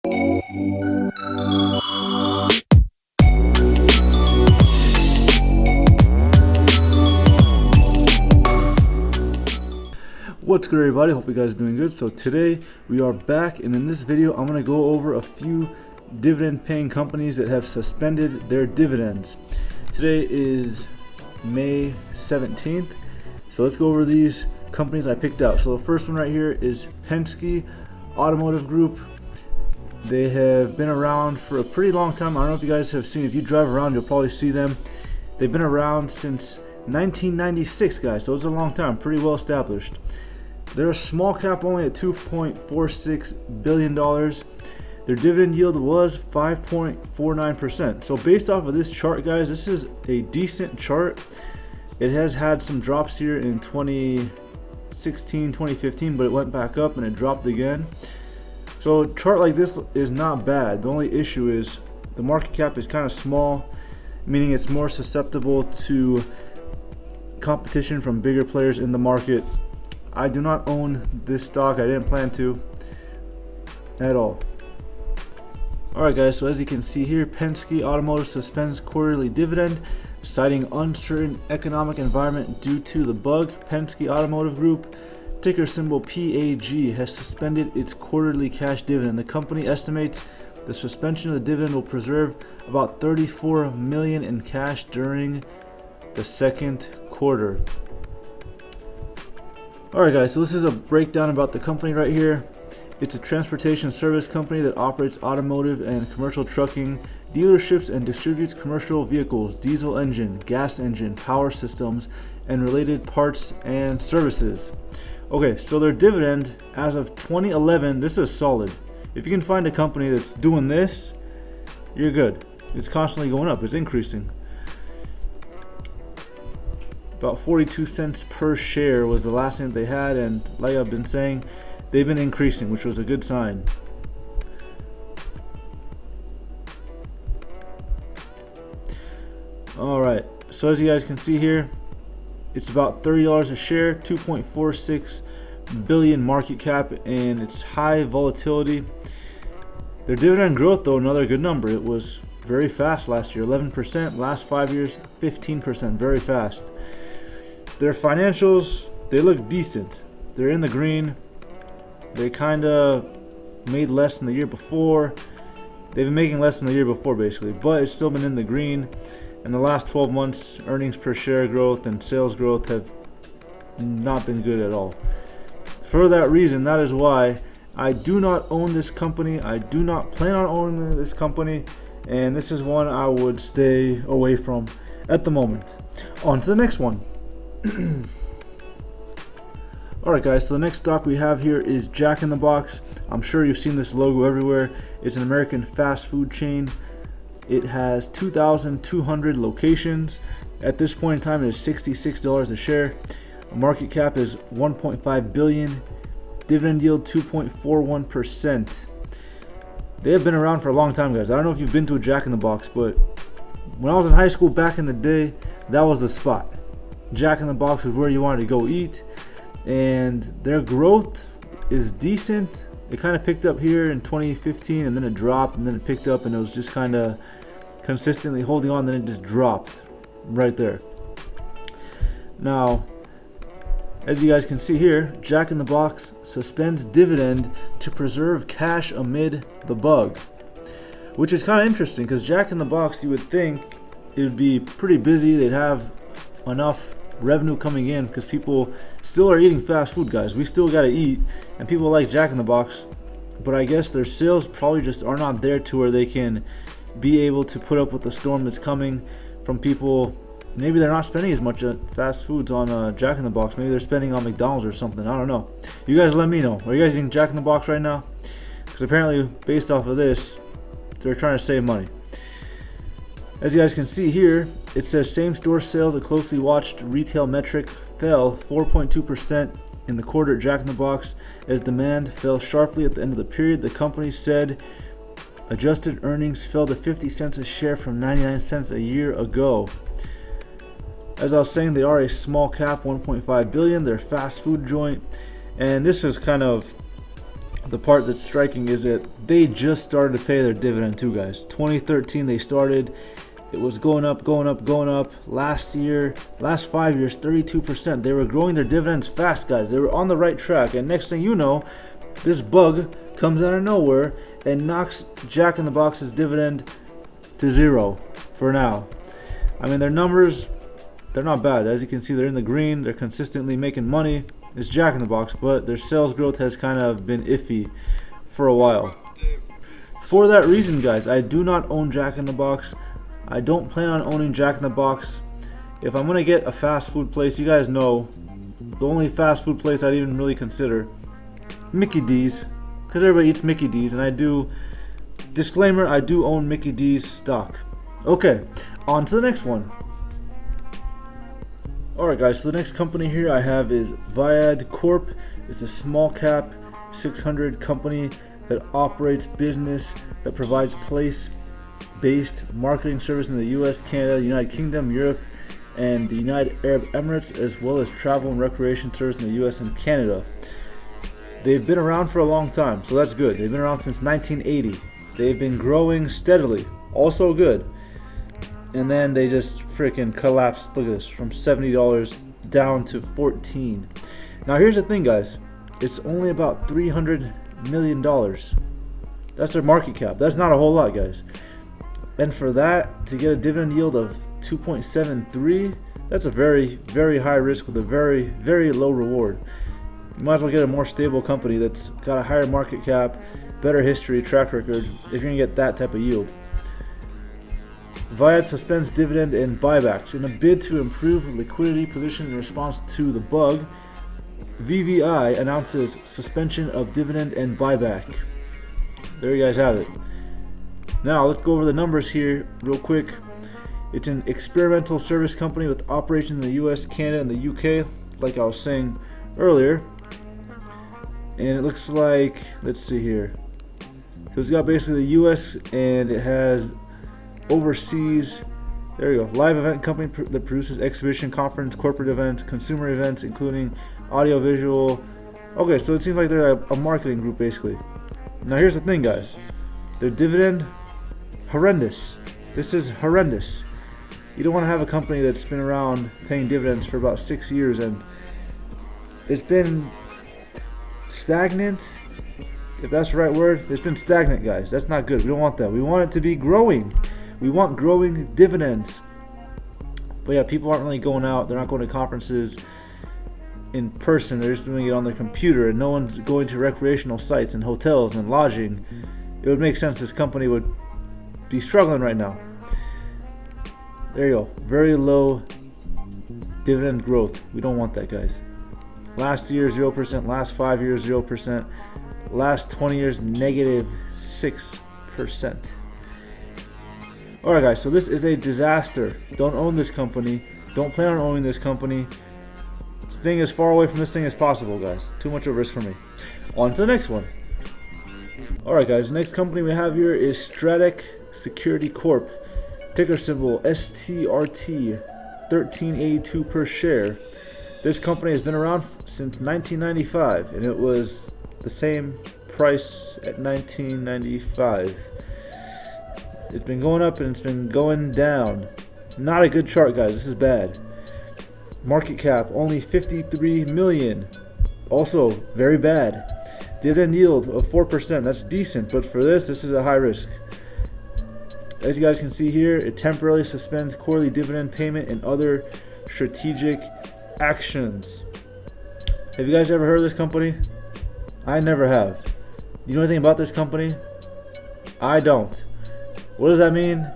What's good, everybody? Hope you guys are doing good. So today we are back, and in this video I'm going to go over a few dividend paying companies that have suspended their dividends. Today is May 17th, so let's go over these companies I picked out. So the first one right here is Penske Automotive Group. They have been around for a pretty long time. I don't know if you guys have seen, if you drive around you'll probably see them. They've been around since 1996, guys, so it's a long time, pretty well established. They're a small cap, only at $2.46 billion. Their dividend yield was 5.49%. So based off of this chart, guys, this is a decent chart. It has had some drops here in 2016, 2015, but it went back up and it dropped again. So a chart like this is not bad. The only issue is the market cap is kind of small, meaning it's more susceptible to competition from bigger players in the market. I do not own this stock. I didn't plan to at all. Alright guys, so as you can see here, Penske Automotive suspends quarterly dividend, citing uncertain economic environment due to the bug. Penske Automotive Group, ticker symbol PAG, has suspended its quarterly cash dividend. The company estimates the suspension of the dividend will preserve about $34 million in cash during the second quarter. Alright guys, so this is a breakdown about the company right here. It's a transportation service company that operates automotive and commercial trucking dealerships and distributes commercial vehicles, diesel engine, gas engine, power systems, and related parts and services. Okay, so their dividend as of 2011, this is solid. If you can find a company that's doing this, you're good. It's constantly going up, it's increasing. About 42 cents per share was the last thing that they had, and like I've been saying, they've been increasing, which was a good sign. Alright, so as you guys can see here, it's about $30 a share, 2.46 billion market cap, and it's high volatility. Their dividend growth, though, another good number. It was very fast last year, 11%, last 5 years 15%, very fast. Their financials, they look decent. They're in the green. They kind of made less than the year before. They've been making less than the year before, basically, but it's still been in the green. In the last 12 months, earnings per share growth and sales growth have not been good at all. For that reason, that is why I do not own this company. I do not plan on owning this company, and this is one I would stay away from at the moment. On to the next one. Alright guys, so the next stock we have here is Jack in the Box. I'm sure you've seen this logo everywhere. It's an American fast food chain. It has 2,200 locations. At this point in time, it is $66 a share. Market cap is $1.5 billion. Dividend yield 2.41%. They have been around for a long time, guys. I don't know if you've been to a Jack in the Box, but when I was in high school back in the day, that was the spot. Jack in the Box is where you wanted to go eat, and their growth is decent. It kind of picked up here in 2015, and then it dropped, and then it picked up, and it was just kind of consistently holding on, then it just dropped right there. Now, as you guys can see here, Jack in the Box suspends dividend to preserve cash amid the bug, which is kind of interesting because Jack in the Box, you would think it would be pretty busy. They'd have enough revenue coming in because people still are eating fast food, guys. We still got to eat, and people like Jack in the Box, but I guess their sales probably just are not there to where they can be able to put up with the storm that's coming from people. Maybe they're not spending as much fast foods on Jack in the Box. Maybe they're spending on McDonald's or something. I don't know. You guys let me know. Are you guys eating Jack in the Box right now? Because apparently, based off of this, they're trying to save money. As you guys can see here, it says same-store sales, a closely watched retail metric, fell 4.2% in the quarter at Jack in the Box as demand fell sharply at the end of the period. The company said adjusted earnings fell to 50 cents a share from 99 cents a year ago. As I was saying, they are a small cap, 1.5 billion. They're a fast food joint, and this is kind of the part that's striking is that they just started to pay their dividend too, guys. 2013 they started. It was going up, going up, going up. Last 5 years, 32%. They were growing their dividends fast, guys. They were on the right track. And next thing you know, this bug comes out of nowhere and knocks Jack in the Box's dividend to zero for now. I mean, their numbers, they're not bad. As you can see, they're in the green. They're consistently making money. It's Jack in the Box, but their sales growth has kind of been iffy for a while. For that reason, guys, I do not own Jack in the Box. I don't plan on owning Jack in the Box. If I'm gonna get a fast food place, you guys know the only fast food place I'd even really consider, Mickey D's, because everybody eats Mickey D's, and I do, disclaimer, I do own Mickey D's stock. Okay, on to the next one. Alright guys, so the next company here I have is Viad Corp. It's a small cap 600 company that operates business that provides place-based marketing service in the US, Canada, United Kingdom, Europe, and the United Arab Emirates, as well as travel and recreation service in the US and Canada. They've been around for a long time, so that's good. They've been around since 1980. They've been growing steadily, also good. And then they just freaking collapsed. Look at this, from $70 down to $14. Now here's the thing, guys. It's only about $300 million. That's their market cap. That's not a whole lot, guys. And for that, to get a dividend yield of 2.73, that's a very, very high risk with a very, very low reward. You might as well get a more stable company that's got a higher market cap, better history, track record, if you're gonna get that type of yield. Viad suspends dividend and buybacks. In a bid to improve liquidity position in response to the bug, VVI announces suspension of dividend and buyback. There you guys have it. Now let's go over the numbers here real quick. It's an experimental service company with operations in the US, Canada, and the UK, like I was saying earlier. And it looks like, let's see here. So it's got basically the US, and it has overseas, there you go, live event company that produces exhibition, conference, corporate events, consumer events, including audio, visual. Okay, so it seems like they're a marketing group basically. Now here's the thing, guys. Their dividend, horrendous. This is horrendous. You don't want to have a company that's been around paying dividends for about 6 years and it's been stagnant. If that's the right word, it's been stagnant, guys. That's not good. We don't want that. We want it to be growing. We want growing dividends. But yeah, people aren't really going out. They're not going to conferences in person. They're just doing it on their computer, and no one's going to recreational sites and hotels and lodging. It would make sense this company would be struggling right now. There you go. Very low dividend growth. We don't want that, guys. Last year 0%, last 5 years 0%, last 20 years negative 6%. Alright guys, so this is a disaster. Don't own this company. Don't plan on owning this company. Staying as far away from this thing as possible, guys. Too much of a risk for me. On to the next one. Alright guys, the next company we have here is Strategic Security Corp. Ticker symbol STRT, 1382 per share. This company has been around since 1995, and it was the same price at 1995. It's been going up and it's been going down. Not a good chart, guys. This is bad. Market cap only 53 million. Also very bad. Dividend yield of 4%. That's decent, but for this is a high risk. As you guys can see here, it temporarily suspends quarterly dividend payment and other strategic actions. Have you guys ever heard of this company? I never have. Do you know anything about this company? I don't. What does that mean?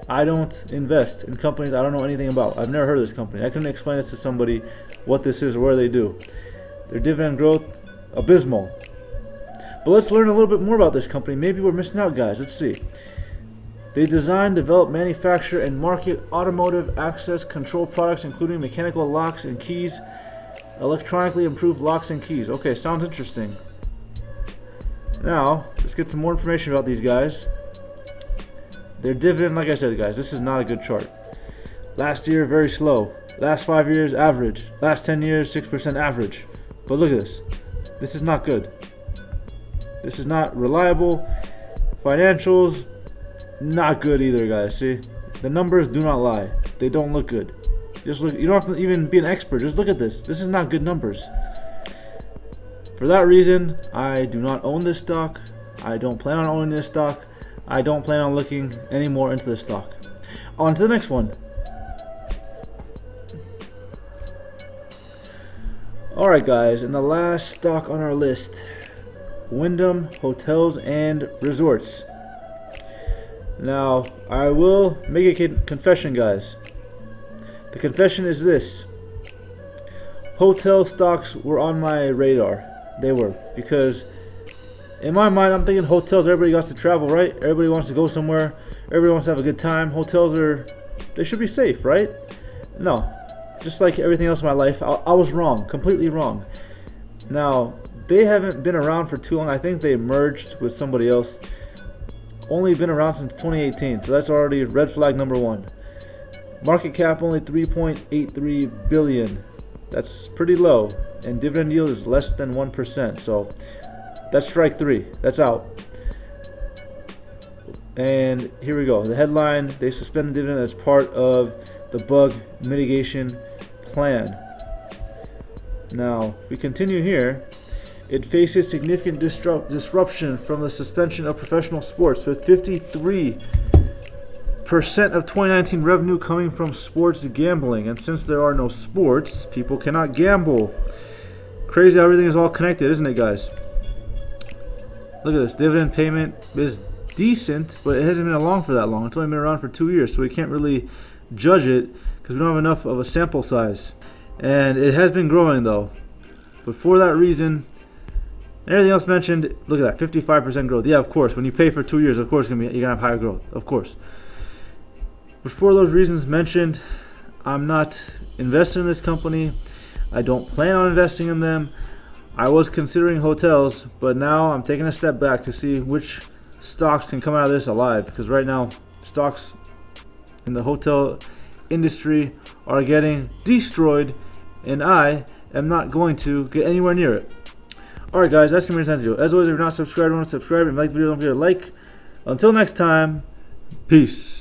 I don't invest in companies I don't know anything about. I've never heard of this company. I couldn't explain this to somebody what this is or what they do. Their dividend growth, abysmal. But let's learn a little bit more about this company. Maybe we're missing out, guys. Let's see. They design, develop, manufacture, and market automotive access control products, including mechanical locks and keys, electronically improved locks and keys. Okay, sounds interesting. Now, let's get some more information about these guys. Their dividend, like I said, guys, this is not a good chart. Last year, very slow. Last 5 years, average. Last 10 years, 6% average. But look at this. This is not good. This is not reliable. Financials, not good either, guys. See, the numbers do not lie. They don't look good. Just look. You don't have to even be an expert. Just look at this. This is not good numbers. For that reason, I do not own this stock. I don't plan on owning this stock. I don't plan on looking any more into this stock. On to the next one. Alright guys, and the last stock on our list, Wyndham Hotels and Resorts. Now, I will make a confession, guys. The confession is this. Hotel stocks were on my radar. They were, because in my mind, I'm thinking hotels, everybody wants to travel, right? Everybody wants to go somewhere. Everybody wants to have a good time. Hotels they should be safe, right? No. Just like everything else in my life, I was wrong. Completely wrong. Now, they haven't been around for too long. I think they merged with somebody else. Only been around since 2018. So that's already red flag number one. Market cap only 3.83 billion. That's pretty low. And dividend yield is less than 1%. So that's strike three. That's out. And here we go. The headline, they suspended dividend as part of the bug mitigation plan. Now, if we continue here, it faces significant disruption from the suspension of professional sports, with 53% of 2019 revenue coming from sports gambling. And since there are no sports, people cannot gamble. Crazy how everything is all connected, isn't it, guys? Look at this. Dividend payment is decent, but it hasn't been along for that long. It's only been around for 2 years, so we can't really judge it because we don't have enough of a sample size. And it has been growing though. But for that reason, everything else mentioned, look at that, 55% growth. Yeah, of course. When you pay for 2 years, of course you're gonna have higher growth, of course. But for those reasons mentioned, I'm not investing in this company. I don't plan on investing in them. I was considering hotels, but now I'm taking a step back to see which stocks can come out of this alive, because right now stocks in the hotel industry are getting destroyed, and I am not going to get anywhere near it. Alright guys, that's going to be the video. As always, if you're not subscribed, want to subscribe and like the video, don't forget to like. Until next time, peace.